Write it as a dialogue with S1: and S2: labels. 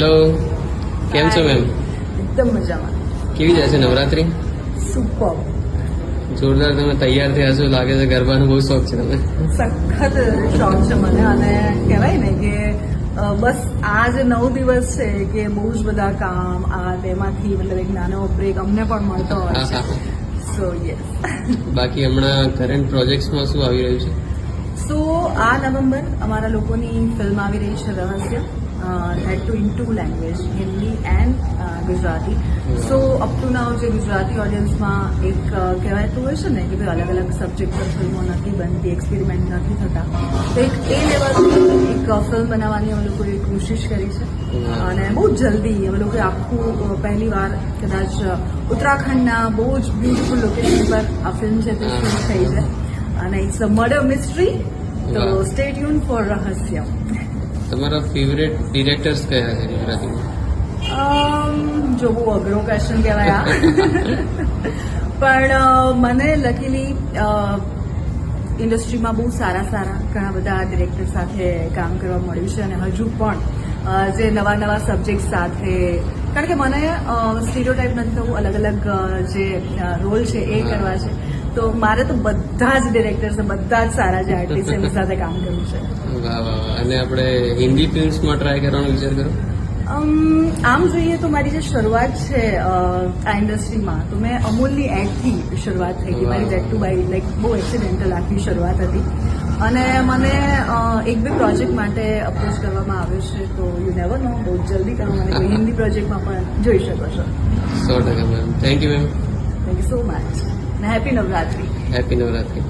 S1: Hello, કેમ છો ma'am?
S2: એકદમ મજામાં.
S1: કેવી જાય છે નવરાત્રી?
S2: સુપર.
S1: જોરદાર, તમે તૈયાર થયા છો લાગે છે. ગરબાનો બહુ શોખ છે તમે.
S2: સખત શોખ છે મને, અને કહેવાય ને કે બસ આ જે 9 દિવસ છે કે બહુ જ બધા કામ આ તેમાંથી મતલબ એક નાનો બ્રેક અમને પણ મળતો હોય છે. સો યસ.
S1: બાકી હમણાં કરંટ પ્રોજેક્ટ્સમાં શું આવી રહ્યું છે?
S2: સો આ નવેમ્બર અમારા લોકોની ફિલ્મ આવી રહી છે રહસ્ય, that too in 2 language, Hindi and Gujarati. So up to now જે ગુજરાતી ઓડિયન્સમાં એક કહેવાયતું હોય છે ને કે ભાઈ અલગ અલગ સબ્જેક્ટ પર ફિલ્મો નથી બનતી, એક્સપેરિમેન્ટ નથી થતા, તો એક એ લેવલની એક ફિલ્મ બનાવવાની અમે લોકોએ કોશિશ કરી છે. અને બહુ જલ્દી અમે લોકોએ આખું પહેલી વાર કદાચ ઉત્તરાખંડના બહુ જ બ્યુટિફુલ લોકેશન પર આ ફિલ્મ છે તે શૂટ થઈ છે, અને ઇટ્સ અ મર્ડર મિસ્ટ્રી. તો સ્ટે ટ્યુન ફોર રહસ્ય.
S1: તમારા ફેવરેટ ડિરેક્ટર્સ કયા છે ગુજરાતીમાં?
S2: જો બહુ અઘરો ક્વેશ્ચન કહેવાય આ, પણ મને લકીલી ઇન્ડસ્ટ્રીમાં બહુ સારા ઘણા બધા ડિરેક્ટર સાથે કામ કરવા મળ્યું છે, અને હજુ પણ જે નવા સબ્જેક્ટ સાથે, કારણ કે મને સ્ટીરિયોટાઇપ નથી થવું, અલગ અલગ જે રોલ છે એ કરવા છે. તો મારે તો બધા જ ડિરેક્ટર્સ, બધા જ સારા જે આર્ટિસ્ટ એમની સાથે કામ કરવું છે.
S1: વાહ વાહ. અને આપણે હિન્દી ફિલ્મ્સમાં ટ્રાય કરવાનો વિચાર કરો?
S2: આમ જોઈએ તો મારી જે શરૂઆત છે આ ઇન્ડસ્ટ્રીમાં, તો મેં અમૂલની એડથી શરૂઆત થઈ હતી મારી. that too બાય લાઈક બહુ એક્સિડેન્ટલ આખી શરૂઆત હતી, અને મને 1-2 પ્રોજેક્ટ માટે અપ્રોચ કરવામાં આવ્યો છે. તો યુ નેવર નો, બહુ જલ્દી તમે મને કોઈ હિન્દી પ્રોજેક્ટમાં પણ જોઈ શકો છો.
S1: 100% ma'am. Thank you ma'am.
S2: Thank you so much, અને હેપી નવરાત્રી.
S1: હેપી નવરાત્રી.